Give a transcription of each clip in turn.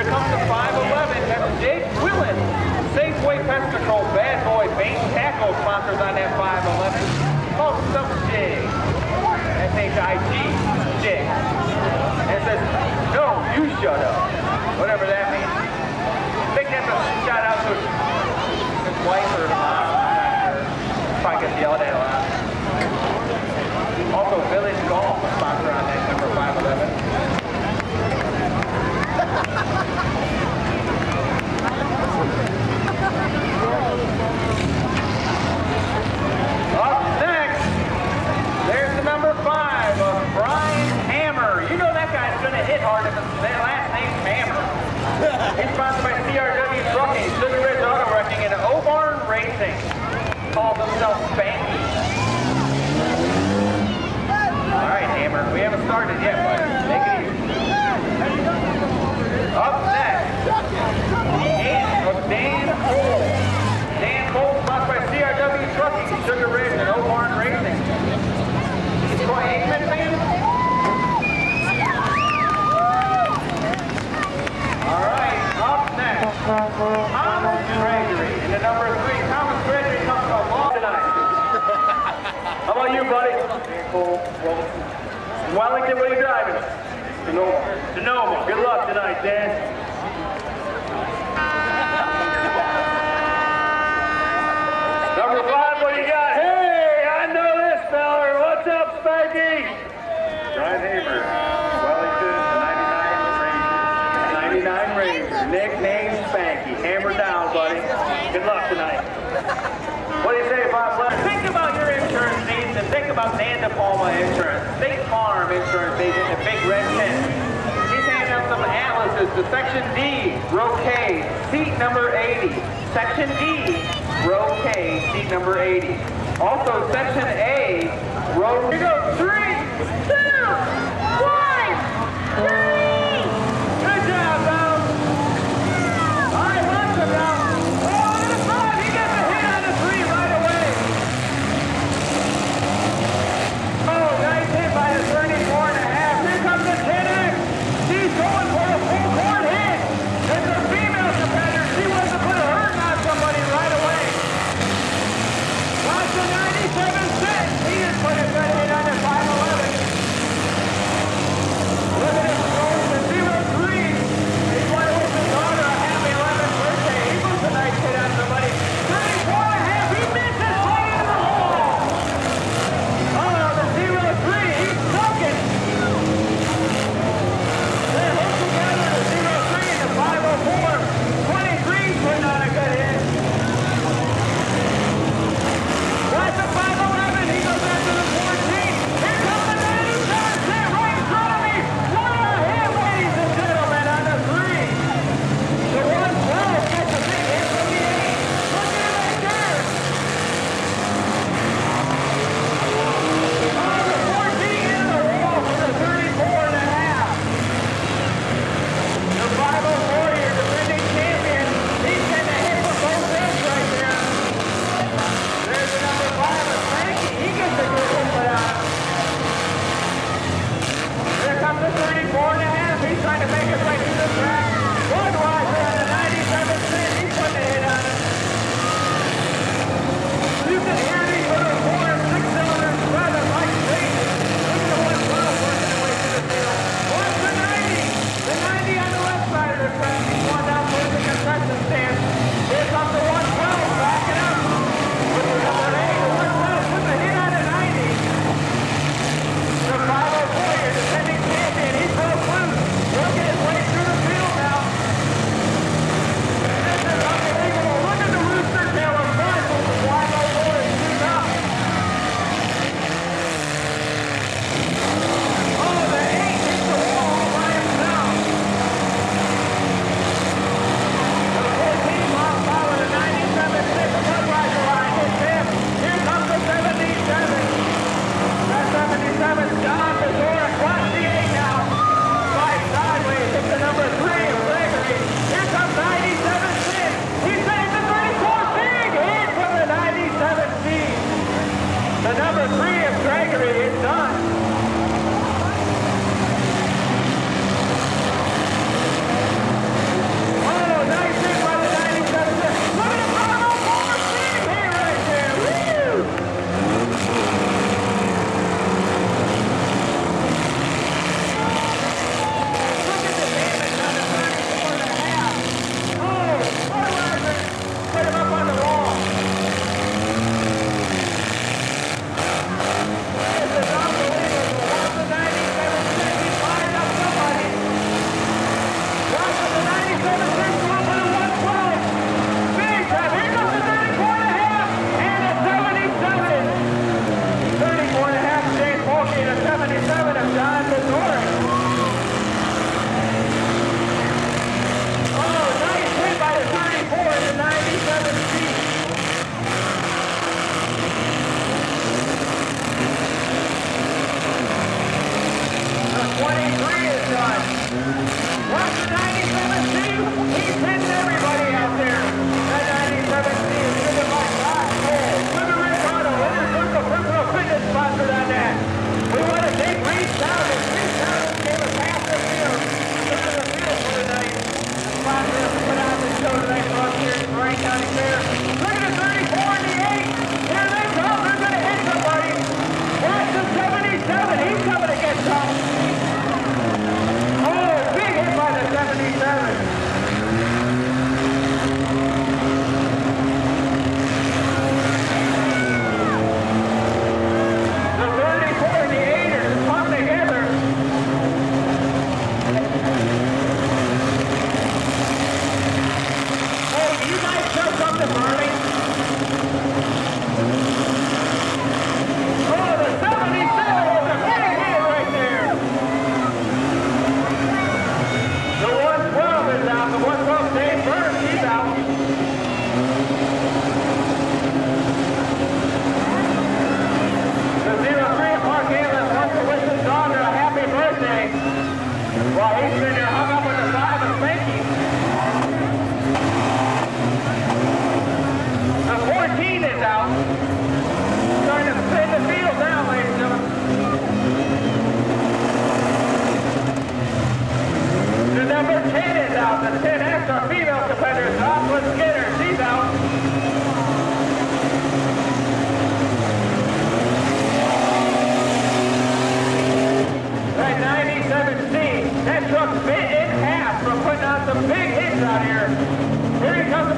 Here comes the 511. That's Jake Willen. Safeway Pest Control Bad Boy Bait Tackle sponsors on that 511. Called some Jig. S-H-I-G. Jig. And it says, no, you shut up. Whatever that means. I think that's a shout out to his wife or his mom. I'm not sure. Probably gets yelled at a lot. Also, Village Golf, a sponsor on that number 511. Up next, there's the number 5, Brian Hammer. You know that guy's going to hit hard if his last name's Hammer. He's sponsored by CRW Trucking, Sugar Ridge Auto Wrecking, and O-Barn Racing. Calls himself Spanky. All right, Hammer, we haven't started yet, but take it easy. Up next, the 8 of Dan Cole. Dan Cole, sponsored by CRW Trucking, Sugar Ridge, and O-Barn Racing. Troy Aikman fan? All right, up next, Thomas Gregory. And the number 3, Thomas Gregory comes from Long tonight. How about you, buddy? Dan Cole, Wellington, what are you driving? Sonoma. Sonoma. Good luck tonight, Dan. Number 5, what do you got? Hey, I know this feller. What's up, Spanky? Brian Hamer, Wellington, the 99 Ranger. Nickname Spanky. Hammer down, buddy. Good luck tonight. What do you say, Bob? Think about your insurance needs and think about Dan DePalma Insurance. State Farm Insurance agent at Big Red Tent. He's handing out some atlases to Section D, Row K, seat number 80. Section D, Row K, seat number 80. Also, Section A, Row... Here we go, 3, 2, 1, 3! Good job, Bob. All right, watch him now. Oh, look at the 5. He gets a hit on the 3 right away. Oh, nice hit by the 34.5. Here comes the 10X. She's going for a full court hit. It's a female competitor. She wants to put a hurt on somebody right away. Watch the 97 cent. He just put a good hit on the 511.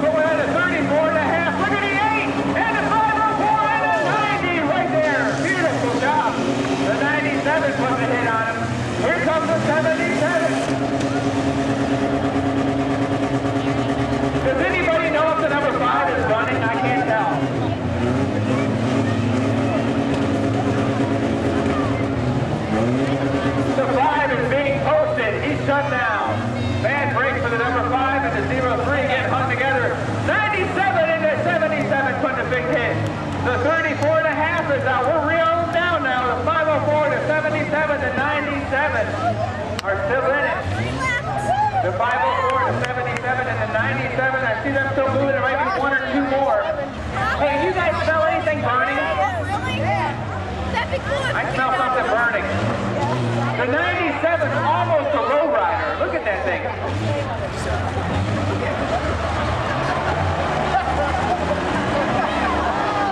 going at a 34.5. Look at the 8 and the 504 and the 90 right there. Beautiful job. The 97 put the hit on him. Here comes the 77. Does anybody know if the number 5 is running? I can't tell. The 5 is being posted. He's shut down. Bad break for the number 5 and the 03 get hung together. 97 and the 77 putting a big hit. The 34.5 is out. We're reeling down now. The 504, the 77, the 97 are still in it. The 504, the 77, and the 97. I see them still moving. There might be 1 or 2 more. Hey, you guys smell anything burning? Really? That'd be good. I smell something burning. The 97 is almost a lowrider. Look at that thing.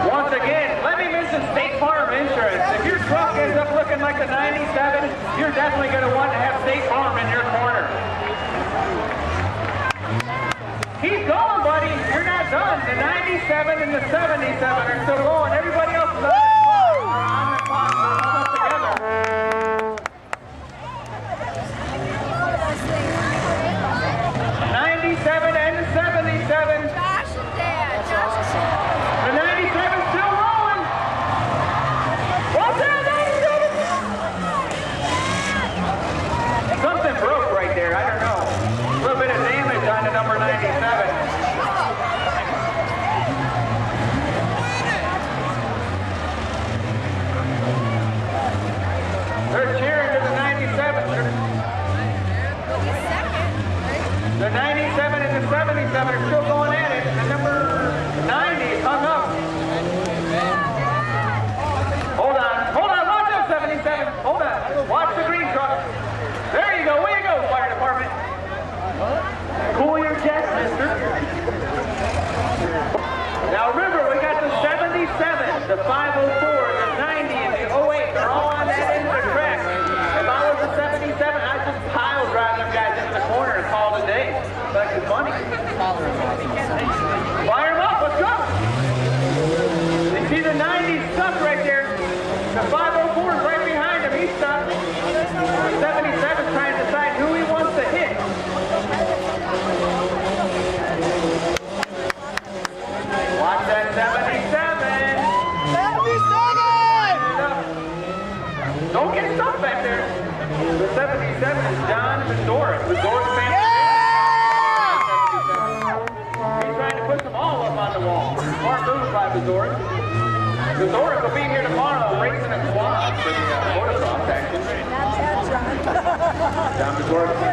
Once again, let me mention State Farm Insurance. If your truck ends up looking like the 97, you're definitely going to want to have State Farm in your corner. Keep going, buddy. You're not done. The 97 and the 77 are still going. Everybody else is on the clock. We're almost together. 97 and the 77. Josh and Dad. Josh and Dad. The 97 still rolling. What's that 97? Something broke right there. I don't know. A little bit of damage on the number 97. They're cheering to the 97. The 97 and the 77 are still going at it. The number 90 is hung up. Hold on, watch out, 77. Hold on, watch the green truck. There you go, way to go, fire department. Cool your jets, mister. Now remember, we got the 77, the 504, the 90, and the 08. They're all on that end of the track. If I was a 77, I'd just pile drive them guys into the corner and call it a day. Like it's funny. Fire them up, let's go. You see the 90 stuck right there. The 504 is right behind him, he's stuck. The 77 is trying to decide who he wants to hit. Watch that 77. 77! Don't get stuck back there. The 77 is John Mazoris. Mazoris family. He's trying to push them all up on the wall. Smart move by Mazoris. Mazoris will be here tomorrow racing a quad for the motocross action. John Mazoris.